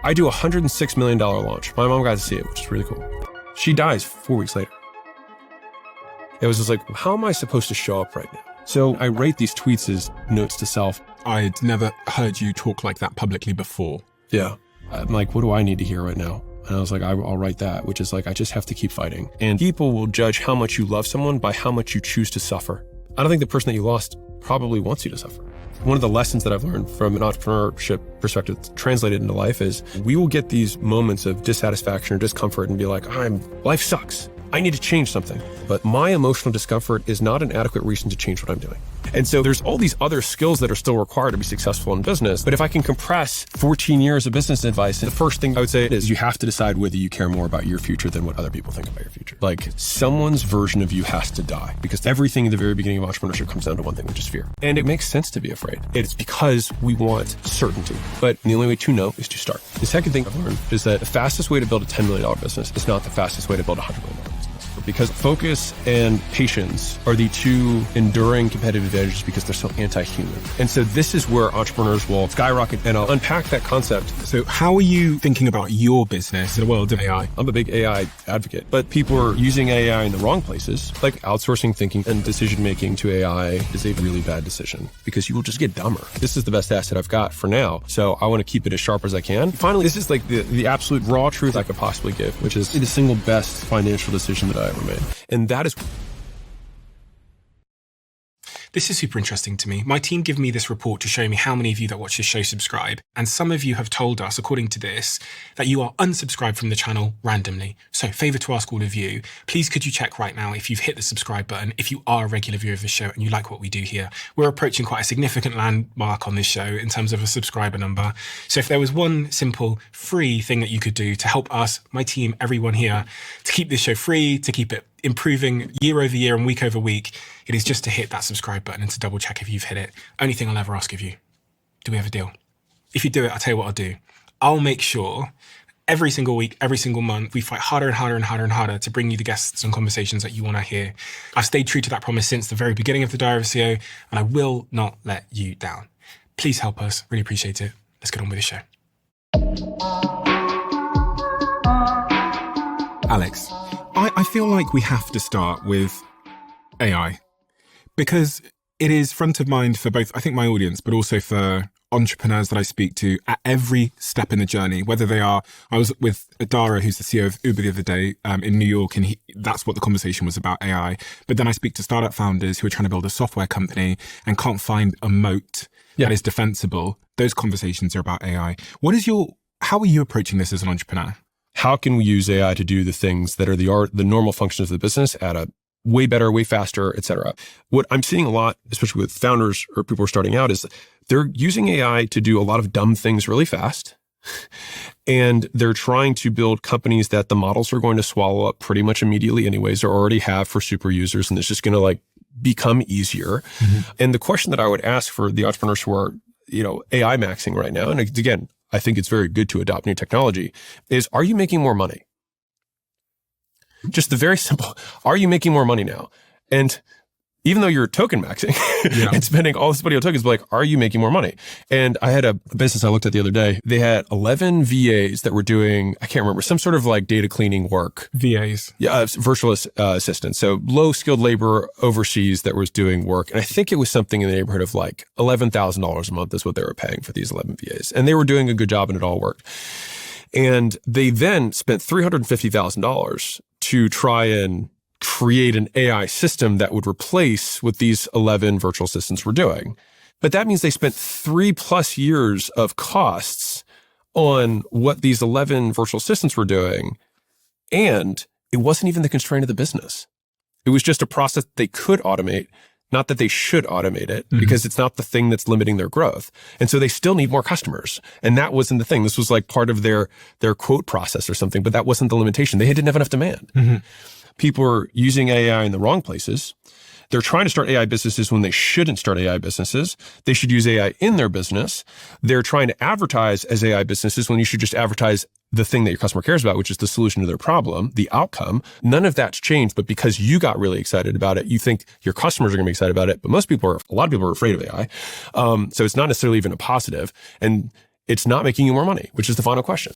I do a $106 million launch. My mom got to see it, which is really cool. She dies 4 weeks later. It was just like, how am I supposed to show up right now? So I write these tweets as notes to self. I'd never heard you talk like that publicly before. Yeah. I'm like, what do I need to hear right now? And I was like, I'll write that, which is like, I just have to keep fighting. And people will judge how much you love someone by how much you choose to suffer. I don't think the person that you lost probably wants you to suffer. One of the lessons that I've learned from an entrepreneurship perspective translated into life is we will get these moments of dissatisfaction or discomfort and be like, life sucks. I need to change something. But my emotional discomfort is not an adequate reason to change what I'm doing. And so there's all these other skills that are still required to be successful in business. But if I can compress 14 years of business advice, the first thing I would say is you have to decide whether you care more about your future than what other people think about your future. Like someone's version of you has to die because everything in the very beginning of entrepreneurship comes down to one thing, which is fear. And it makes sense to be afraid. It's because we want certainty. But the only way to know is to start. The second thing I've learned is that the fastest way to build a $10 million business is not the fastest way to build a $100 million business. Because focus and patience are the two enduring competitive advantages because they're so anti-human. And so this is where entrepreneurs will skyrocket, and I'll unpack that concept. So how are you thinking about your business in the world of AI? I'm a big AI advocate, but people are using AI in the wrong places. Like outsourcing thinking and decision-making to AI is a really bad decision because you will just get dumber. This is the best asset I've got for now. So I want to keep it as sharp as I can. Finally, this is like the absolute raw truth I could possibly give, which is the single best financial decision that I ever made. And that is... This is super interesting to me. My team give me this report to show me how many of you that watch this show subscribe. And some of you have told us, according to this, that you are unsubscribed from the channel randomly. So favor to ask all of you, please could you check right now if you've hit the subscribe button, if you are a regular viewer of the show and you like what we do here. We're approaching quite a significant landmark on this show in terms of a subscriber number. So if there was one simple free thing that you could do to help us, my team, everyone here, to keep this show free, to keep it improving year over year and week over week, it is just to hit that subscribe button and to double check if you've hit it. Only thing I'll ever ask of you. Do we have a deal? If you do it, I'll tell you what I'll do. I'll make sure every single week, every single month, we fight harder and harder and harder and harder to bring you the guests and conversations that you want to hear. I've stayed true to that promise since the very beginning of the Diary of a CEO, and I will not let you down. Please help us. Really appreciate it. Let's get on with the show. Alex, I feel like we have to start with AI because it is front of mind for both, I think, my audience, but also for entrepreneurs that I speak to at every step in the journey, whether they are, I was with Dara, who's the CEO of Uber the other day in New York, and that's what the conversation was about, AI. But then I speak to startup founders who are trying to build a software company and can't find a moat that is defensible. Those conversations are about AI. How are you approaching this as an entrepreneur? How can we use AI to do the things that are the normal functions of the business at a way better, way faster, et cetera? What I'm seeing a lot, especially with founders or people who are starting out, is they're using AI to do a lot of dumb things really fast. And they're trying to build companies that the models are going to swallow up pretty much immediately anyways, or already have for super users. And it's just going to become easier. Mm-hmm. And the question that I would ask for the entrepreneurs who are, AI maxing right now, and again, I think it's very good to adopt new technology, is are you making more money? Just the very simple, are you making more money now? And even though you're token maxing and spending all this money on tokens, are you making more money? And I had a business I looked at the other day. They had 11 VAs that were doing, I can't remember, some sort of data cleaning work. VAs. Yeah, virtual assistants. So low skilled labor overseas that was doing work. And I think it was something in the neighborhood of $11,000 a month is what they were paying for these 11 VAs. And they were doing a good job and it all worked. And they then spent $350,000 to try and create an AI system that would replace what these 11 virtual assistants were doing. But that means they spent 3+ years of costs on what these 11 virtual assistants were doing. And it wasn't even the constraint of the business. It was just a process they could automate, not that they should automate it, because it's not the thing that's limiting their growth. And so they still need more customers. And that wasn't the thing. This was part of their quote process or something, but that wasn't the limitation. They didn't have enough demand. Mm-hmm. People are using AI in the wrong places. They're trying to start AI businesses when they shouldn't start AI businesses. They should use AI in their business. They're trying to advertise as AI businesses when you should just advertise the thing that your customer cares about, which is the solution to their problem, the outcome. None of that's changed, but because you got really excited about it, you think your customers are going to be excited about it. But a lot of people are afraid of AI. So it's not necessarily even a positive. And it's not making you more money, which is the final question.